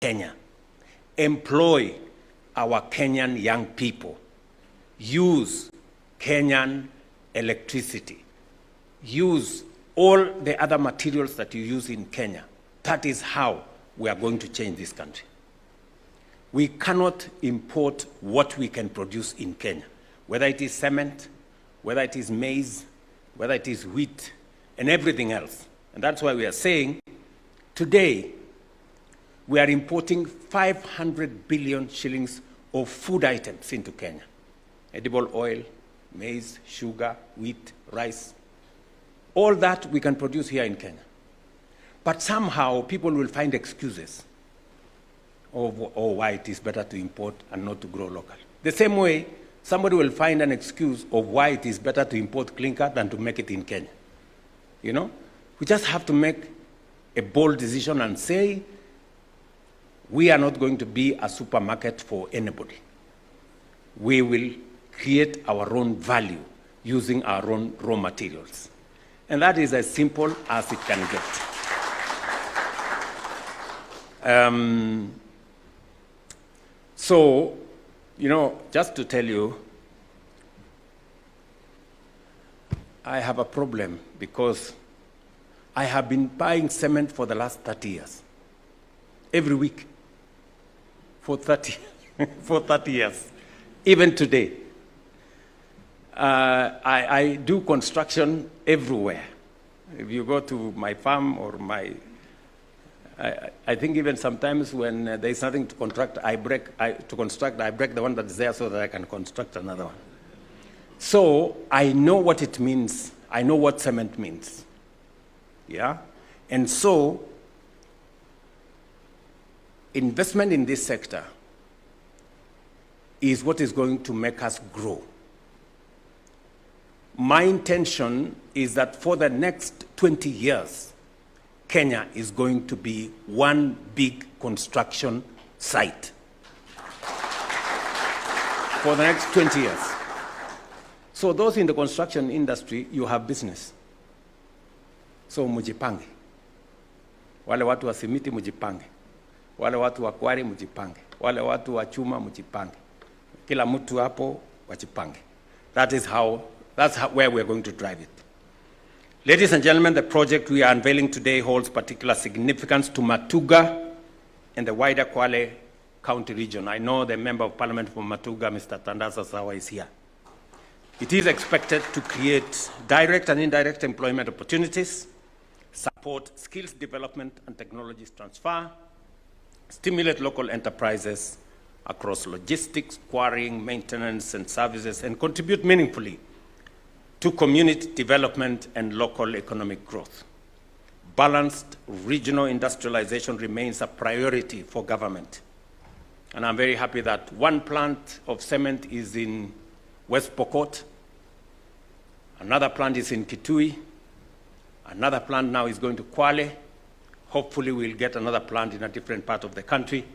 Kenya, employ our Kenyan young people, use Kenyan electricity, use all the other materials that you use in Kenya. That is how we are going to change this country. We cannot import what we can produce in Kenya, whether it is cement, whether it is maize, whether it is wheat, and everything else. And that's why we are saying today we are importing 500 billion shillings of food items into Kenya. Edible oil, maize, sugar, wheat, rice. All that we can produce here in Kenya. But somehow people will find excuses of why it is better to import and not to grow local. The same way, somebody will find an excuse of why it is better to import clinker than to make it in Kenya. You know? We just have to make a bold decision and say, we are not going to be a supermarket for anybody. We will create our own value using our own raw materials. And that is as simple as it can get. So, you know, just to tell you, I have a problem because I have been buying cement for the last 30 years. Every week. For 30 years. Even today. I do construction everywhere. If you go to my farm or my... I think even sometimes when there is nothing to construct, I break the one that is there so that I can construct another one. So I know what it means. I know what cement means. Yeah? And so investment in this sector is what is going to make us grow. My intention is that for the next 20 years, Kenya is going to be one big construction site. For the next 20 years. So those in the construction industry, you have business. So mujipange. Wale watu wa simiti mujipange. Wale watu wa kwari mujipange. Wale watu wa chuma mujipange. Kila mtu hapo wajipange. That's where we're going to drive it. Ladies and gentlemen, the project we are unveiling today holds particular significance to Matuga and the wider Kwale County region. I know the Member of Parliament for Matuga, Mr. Tandasa Sawa, is here. It is expected to create direct and indirect employment opportunities, support skills development and technologies transfer, stimulate local enterprises across logistics, quarrying, maintenance, and services, and contribute meaningfully to community development and local economic growth. Balanced regional industrialization remains a priority for government. And I'm very happy that one plant of cement is in West Pokot, another plant is in Kitui, another plant now is going to Kwale. Hopefully we'll get another plant in a different part of the country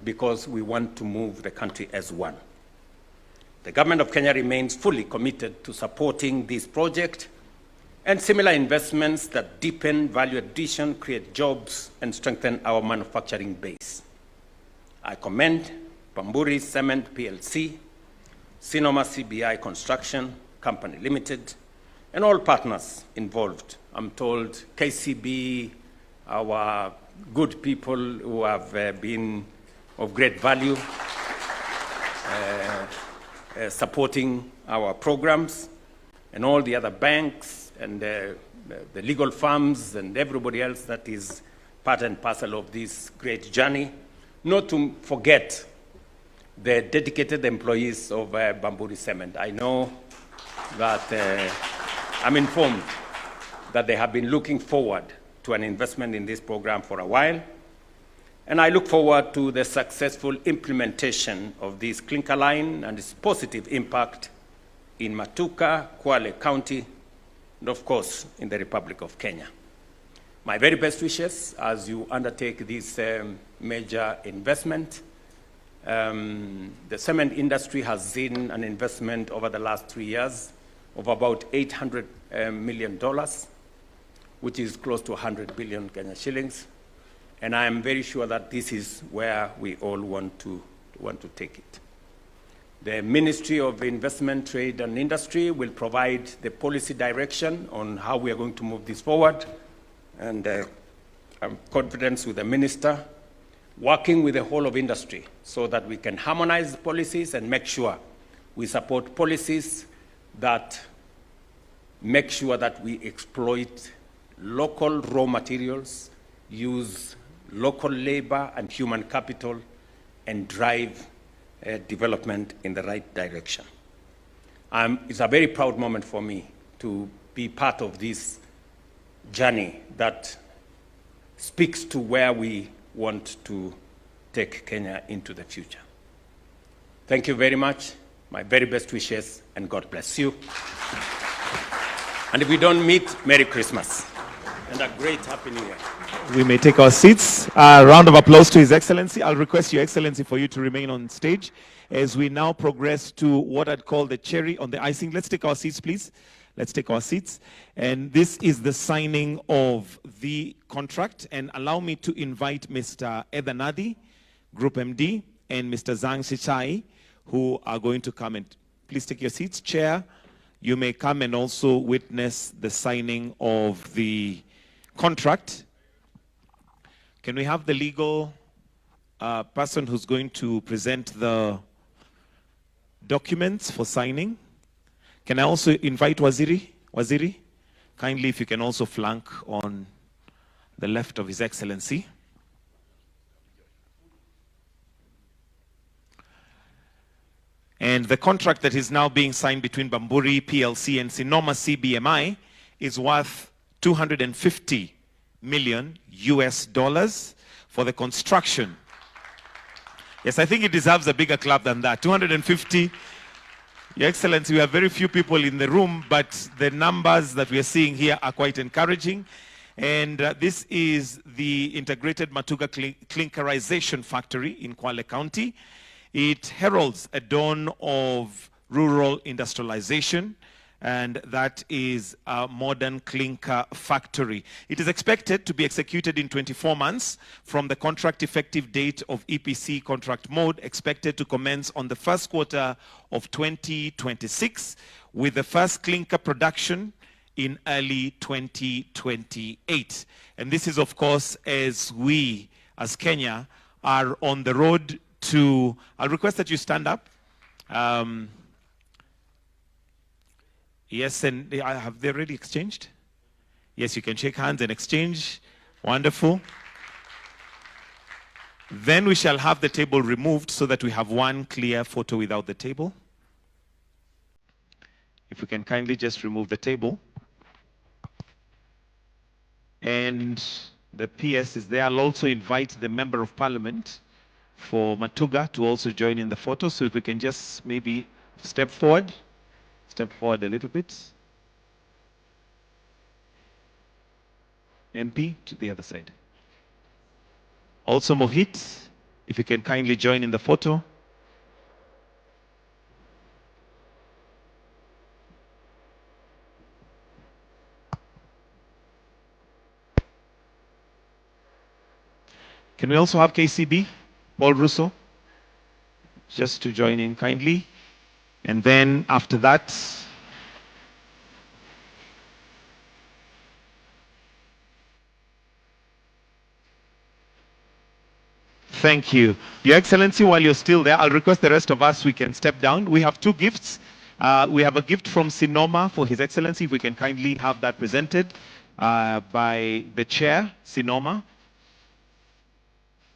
because we want to move the country as one. The government of Kenya remains fully committed to supporting this project and similar investments that deepen value addition, create jobs, and strengthen our manufacturing base. I commend Bamburi Cement PLC, Sinoma CBI Construction Company Limited, and all partners involved. I'm told KCB, our good people who have been of great value, supporting our programs, and all the other banks and the legal firms and everybody else that is part and parcel of this great journey. Not to forget the dedicated employees of Bamburi Cement. I know that I'm informed that they have been looking forward to an investment in this program for a while. And I look forward to the successful implementation of this clinker line and its positive impact in Matuga, Kwale County, and of course, in the Republic of Kenya. My very best wishes as you undertake this major investment. The cement industry has seen an investment over the last 3 years of about $800 million, which is close to 100 billion Kenya shillings. And I am very sure that this is where we all want to take it. The Ministry of Investment, Trade and Industry will provide the policy direction on how we are going to move this forward. And I'm confident with the Minister, working with the whole of industry so that we can harmonize the policies and make sure we support policies that make sure that we exploit local raw materials, use local labor and human capital, and drive development in the right direction. It's a very proud moment for me to be part of this journey that speaks to where we want to take Kenya into the future. Thank you very much. My very best wishes, and God bless you. And if we don't meet, Merry Christmas and a great Happy New Year. We may take our seats. A round of applause to His Excellency. I'll request Your Excellency for you to remain on stage as we now progress to what I'd call the cherry on the icing. Let's take our seats, please. Let's take our seats. And this is the signing of the contract. And allow me to invite Mr. Edanadi, Group MD, and Mr. Zhang Shichai, who are going to come and please take your seats. Chair, you may come and also witness the signing of the contract. Can we have the legal person who's going to present the documents for signing? Can I also invite Waziri? Waziri, kindly if you can also flank on the left of His Excellency. And the contract that is now being signed between Bamburi PLC and Sinoma CBMI is worth $250 million for the construction. Yes, I think it deserves a bigger clap than that. 250. Your Excellency, we have very few people in the room, but the numbers that we are seeing here are quite encouraging. And this is the integrated Matuga clinkerization factory in Kwale County. It heralds a dawn of rural industrialization, and that is a modern clinker factory. It is expected to be executed in 24 months from the contract effective date of EPC contract mode, expected to commence on the first quarter of 2026, with the first clinker production in early 2028. And this is, of course, as we, as Kenya, are on the road to, I'll request that you stand up. Yes, and have they already exchanged? Yes, you can shake hands and exchange. Wonderful. Then we shall have the table removed so that we have one clear photo without the table. If we can kindly just remove the table. And the PS is there. I'll also invite the Member of Parliament for Matuga to also join in the photo. So if we can just maybe step forward a little bit. MP to the other side. Also Mohit, if you can kindly join in the photo. Can we also have KCB, Paul Russo, just to join in kindly? And then after that, thank you. Your Excellency, while you're still there, I'll request the rest of us, we can step down. We have two gifts. We have a gift from Sinoma for His Excellency. If we can kindly have that presented by the chair, Sinoma.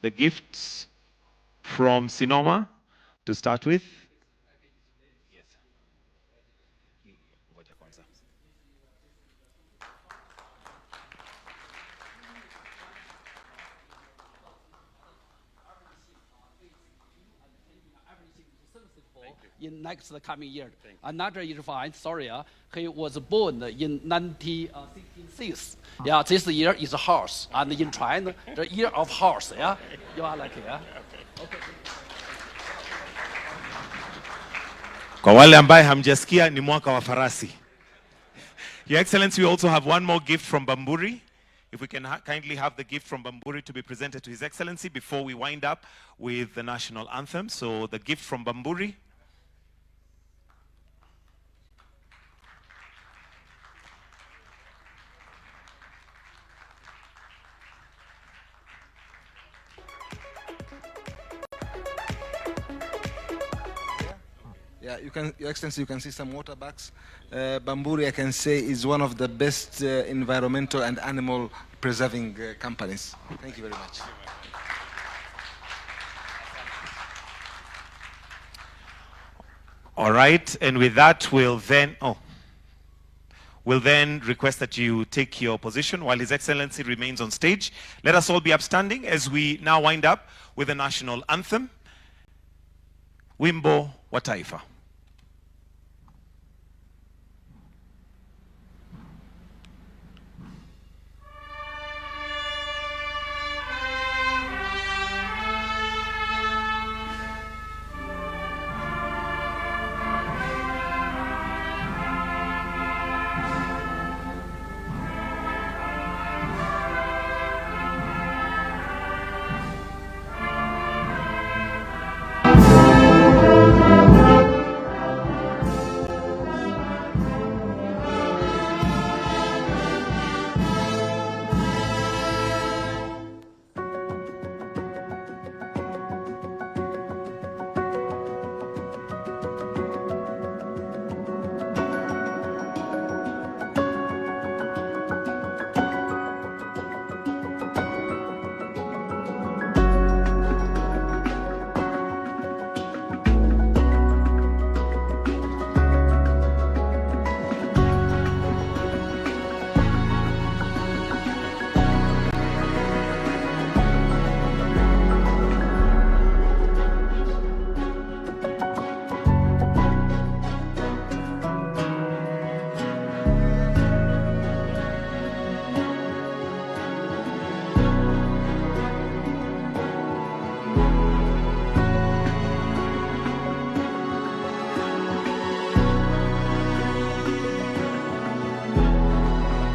The gifts from Sinoma to start with. In next coming year. Another is fine, sorry, he was born in 1966. Yeah, this year is a horse, and in China, the year of horse, yeah? You are lucky, yeah? Okay. Kwa wale ambaye hamjasikia ni mwaka wa farasi. Your Excellency, we also have one more gift from Bamburi. if we can kindly have the gift from Bamburi to be presented to His Excellency before we wind up with the national anthem. So the gift from Bamburi. Yeah, Your Excellency, you can see some water bags. Bamburi, I can say, is one of the best environmental and animal preserving companies. Thank you very much. All right, and with that, we'll then request that you take your position while His Excellency remains on stage. Let us all be upstanding as we now wind up with the national anthem. Wimbo wa Taifa.